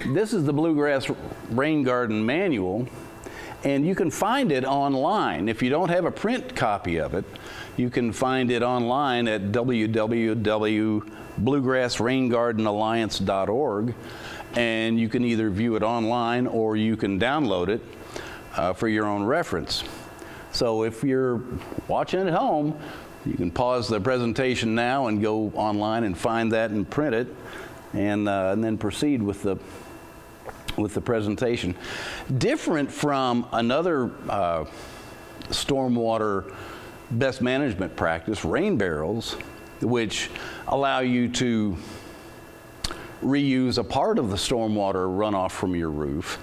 This is the Bluegrass Rain Garden Manual, and you can find it online. If you don't have a print copy of it, you can find it online at www.bluegrassraingardenalliance.org, and you can either view it online or you can download it for your own reference. So if you're watching at home, you can pause the presentation now and go online and find that and print it, and then proceed with the presentation. Different from another stormwater best management practice, rain barrels, which allow you to reuse a part of the stormwater runoff from your roof.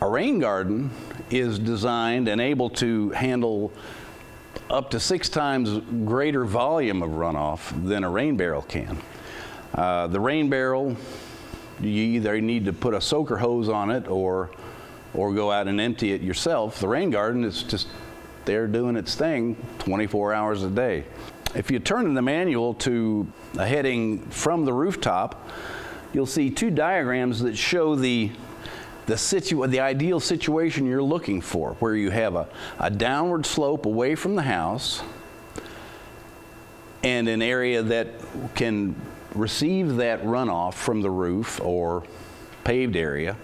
A rain garden is designed and able to handle up to 6 times greater volume of runoff than a rain barrel can. The rain barrel, you either need to put a soaker hose on it or go out and empty it yourself. The rain garden is just there doing its thing 24 hours a day. If you turn in the manual to a heading from the rooftop, you'll see 2 diagrams that show the ideal situation you're looking for, where you have a downward slope away from the house and an area that can receive that runoff from the roof or paved area,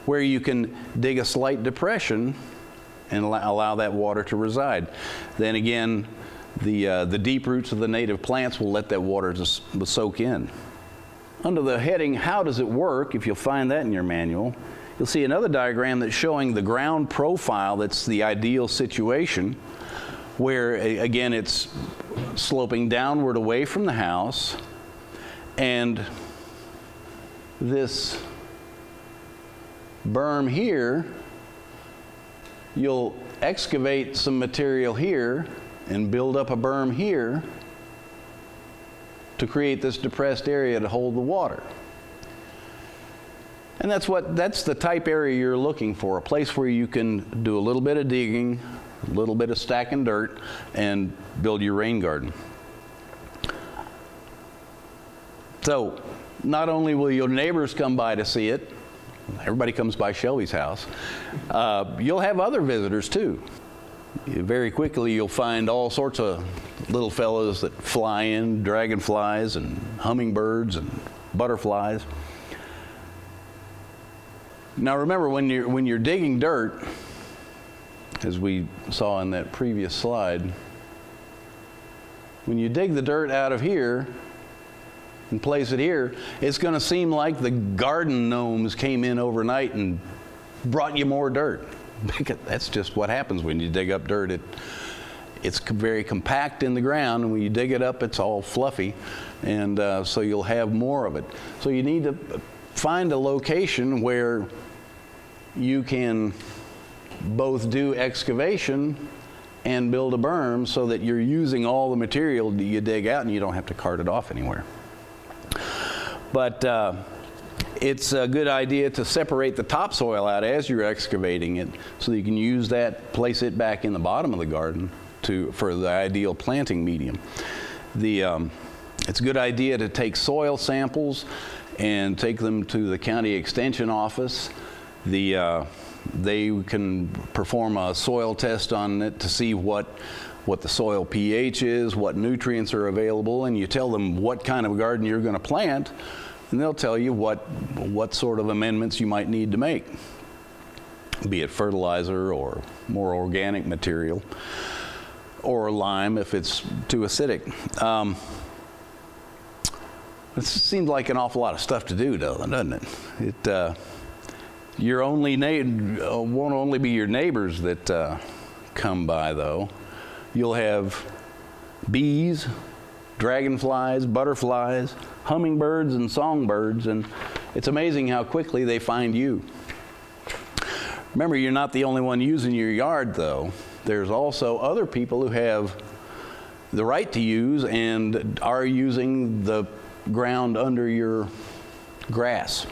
where you can dig a slight depression and allow that water to reside. Then again, the deep roots of the native plants will let that water just soak in. Under the heading, how does it work, if you'll find that in your manual, you'll see another diagram that's showing the ground profile that's the ideal situation, where again it's sloping downward away from the house, and this berm here, you'll excavate some material here and build up a berm here to create this depressed area to hold the water. And that's the type area you're looking for, a place where you can do a little bit of digging, a little bit of stacking dirt, and build your rain garden. So not only will your neighbors come by to see it, everybody comes by Shelby's house, you'll have other visitors too. Very quickly you'll find all sorts of little fellows that fly in, dragonflies and hummingbirds and butterflies. Now remember, when you're digging dirt, as we saw in that previous slide, when you dig the dirt out of here and place it here, it's going to seem like the garden gnomes came in overnight and brought you more dirt. Because that's just what happens when you dig up dirt. It's very compact in the ground, and when you dig it up, it's all fluffy, and so you'll have more of it. So you need to find a location where you can both do excavation and build a berm, so that you're using all the material that you dig out and you don't have to cart it off anywhere. But it's a good idea to separate the topsoil out as you're excavating it, so that you can use that, place it back in the bottom of the garden for the ideal planting medium. It's a good idea to take soil samples and take them to the county extension office. They can perform a soil test on it to see what the soil pH is, what nutrients are available, and you tell them what kind of garden you're going to plant, and they'll tell you what sort of amendments you might need to make, be it fertilizer or more organic material, or lime if it's too acidic. It seems like an awful lot of stuff to do, though, doesn't it? Your only won't only be your neighbors that come by, though. You'll have bees, dragonflies, butterflies, hummingbirds, and songbirds, and it's amazing how quickly they find you. Remember, you're not the only one using your yard, though. There's also other people who have the right to use and are using the ground under your grass.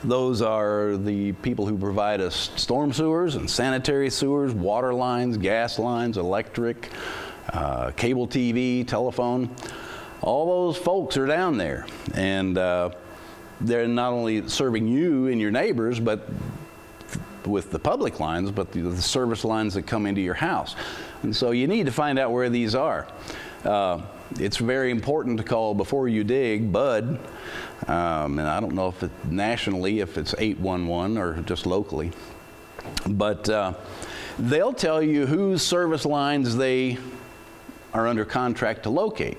Those are the people who provide us storm sewers and sanitary sewers, water lines, gas lines, electric, cable TV, telephone. All those folks are down there, and they're not only serving you and your neighbors, but with the public lines, but the service lines that come into your house. And so you need to find out where these are. It's very important to call before you dig, BUD, and I don't know if nationally, if it's 811 or just locally, but they'll tell you whose service lines they are under contract to locate.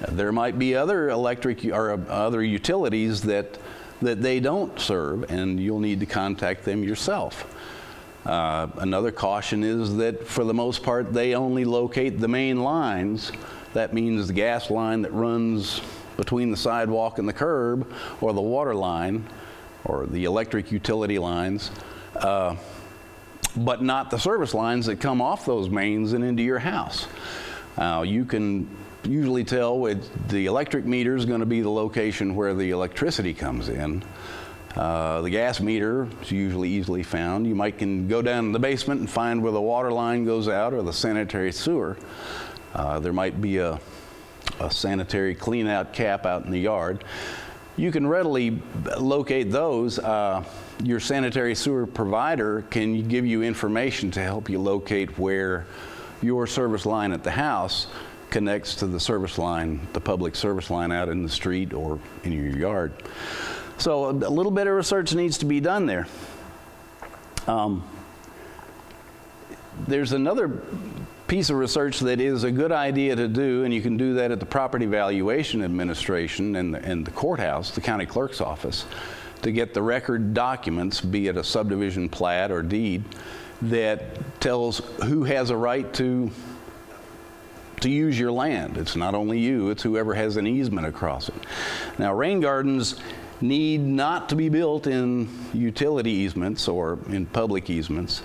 There might be other electric or other utilities that they don't serve, and you'll need to contact them yourself. Another caution is that for the most part, they only locate the main lines. That means the gas line that runs between the sidewalk and the curb, or the water line, or the electric utility lines, but not the service lines that come off those mains and into your house. You can usually tell the electric meter is going to be the location where the electricity comes in. The gas meter is usually easily found. You can go down in the basement and find where the water line goes out, or the sanitary sewer. There might be a sanitary clean-out cap out in the yard. You can readily locate those. Your sanitary sewer provider can give you information to help you locate where your service line at the house connects to the service line, the public service line out in the street or in your yard. So a little bit of research needs to be done there. There's another piece of research that is a good idea to do, and you can do that at the Property Valuation Administration and the courthouse, the county clerk's office, to get the record documents, be it a subdivision plat or deed, that tells who has a right to use your land. It's not only you, it's whoever has an easement across it. Now, rain gardens need not to be built in utility easements or in public easements.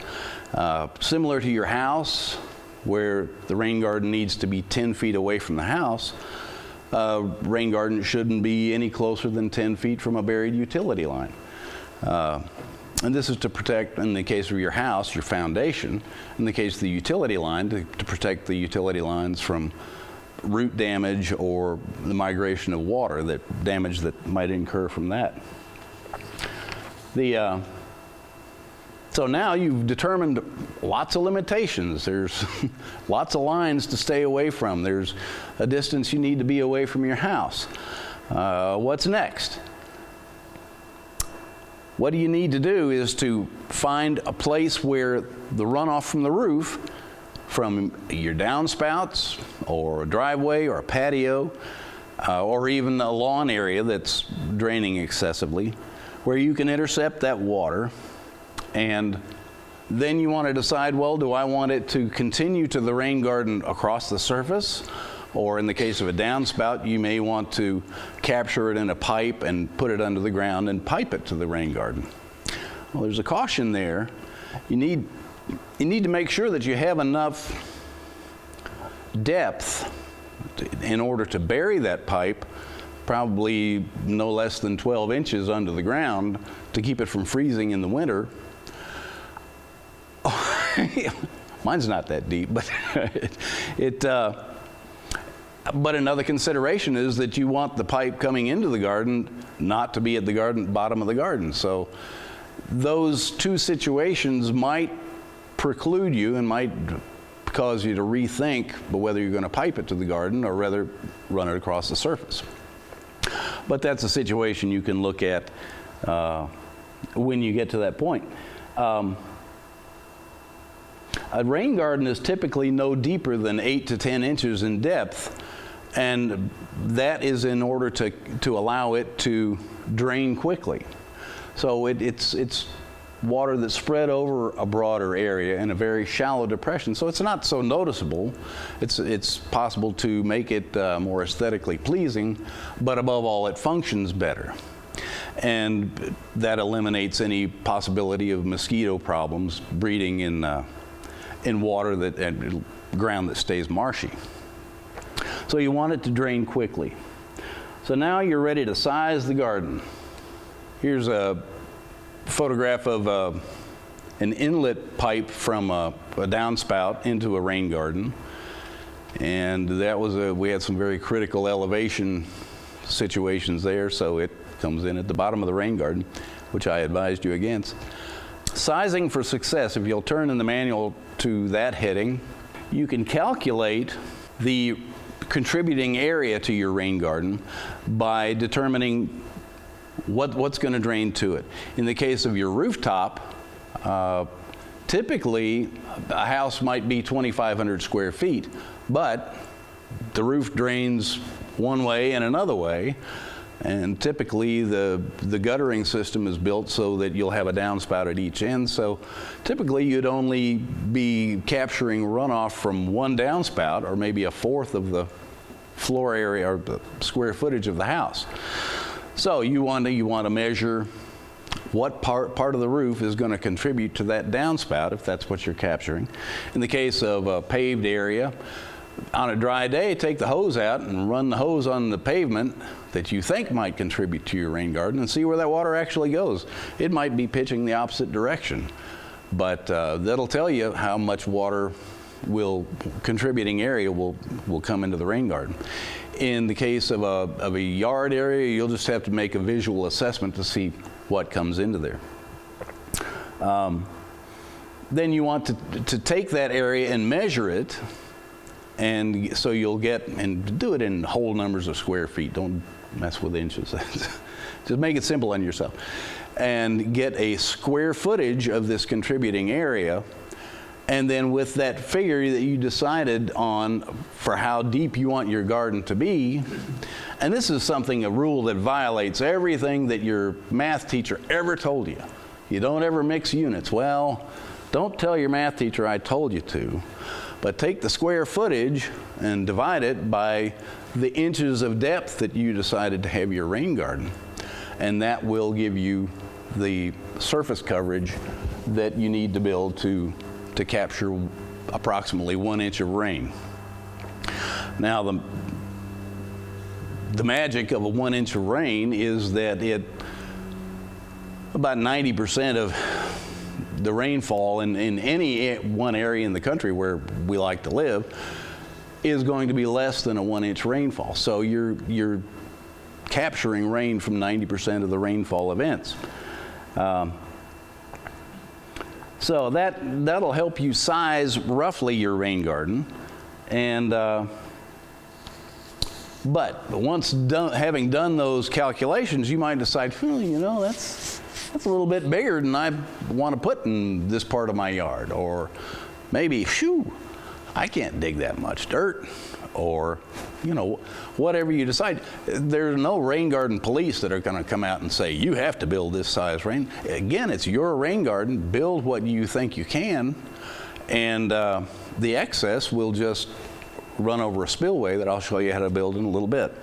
Similar to your house, where the rain garden needs to be 10 feet away from the house, rain garden shouldn't be any closer than 10 feet from a buried utility line. And this is to protect, in the case of your house, your foundation. In the case of the utility line, to protect the utility lines from root damage or the migration of water, that damage that might incur from that. So now you've determined lots of limitations. There's lots of lines to stay away from. There's a distance you need to be away from your house. What's next? What you need to do is to find a place where the runoff from the roof, from your downspouts or a driveway or a patio, or even a lawn area that's draining excessively, where you can intercept that water. And then you want to decide, well, do I want it to continue to the rain garden across the surface? Or in the case of a downspout, you may want to capture it in a pipe and put it under the ground and pipe it to the rain garden. Well, there's a caution there. You need to make sure that you have enough depth in order to bury that pipe, probably no less than 12 inches under the ground, to keep it from freezing in the winter. Mine's not that deep, but but another consideration is that you want the pipe coming into the garden not to be at the bottom of the garden. So those two situations might preclude you and might cause you to rethink whether you're going to pipe it to the garden or rather run it across the surface. But that's a situation you can look at when you get to that point. A rain garden is typically no deeper than 8 to 10 inches in depth, and that is in order to allow it to drain quickly. So it's water that's spread over a broader area in a very shallow depression, so it's not so noticeable. It's possible to make it more aesthetically pleasing, but above all, it functions better. And that eliminates any possibility of mosquito problems breeding in water and ground that stays marshy. So you want it to drain quickly. So now you're ready to size the garden. Here's a photograph of an inlet pipe from a downspout into a rain garden. And that was we had some very critical elevation situations there, so it comes in at the bottom of the rain garden, which I advised you against. Sizing for success, if you'll turn in the manual to that heading, you can calculate the contributing area to your rain garden by determining what's going to drain to it. In the case of your rooftop, typically a house might be 2,500 square feet, but the roof drains one way and another way, and typically the guttering system is built so that you'll have a downspout at each end, so typically you'd only be capturing runoff from one downspout, or maybe a fourth of the floor area or the square footage of the house. So you want to measure what part of the roof is going to contribute to that downspout, if that's what you're capturing. In the case of a paved area, on a dry day, take the hose out and run the hose on the pavement that you think might contribute to your rain garden and see where that water actually goes. It might be pitching the opposite direction, but that'll tell you how much water contributing area will come into the rain garden. In the case of a yard area, you'll just have to make a visual assessment to see what comes into there. Then you want to take that area and measure it, and so you'll get, and do it in whole numbers of square feet. Don't mess with inches. Just make it simple on yourself. And get a square footage of this contributing area, and then with that figure that you decided on for how deep you want your garden to be, and this is a rule that violates everything that your math teacher ever told you. You don't ever mix units. Well, don't tell your math teacher I told you to, but take the square footage and divide it by the inches of depth that you decided to have your rain garden. And that will give you the surface coverage that you need to build to capture approximately 1 inch of rain. Now, the magic of a 1 inch of rain is that about 90% of the rainfall in any one area in the country where we like to live is going to be less than a 1 inch rainfall. So you're capturing rain from 90% of the rainfall events. So that'll help you size roughly your rain garden, and but once having done those calculations, you might decide, that's a little bit bigger than I want to put in this part of my yard, or maybe, I can't dig that much dirt, or whatever you decide. There's no rain garden police that are going to come out and say you have to build this size rain. Again, it's your rain garden. Build what you think you can, and the excess will just run over a spillway that I'll show you how to build in a little bit.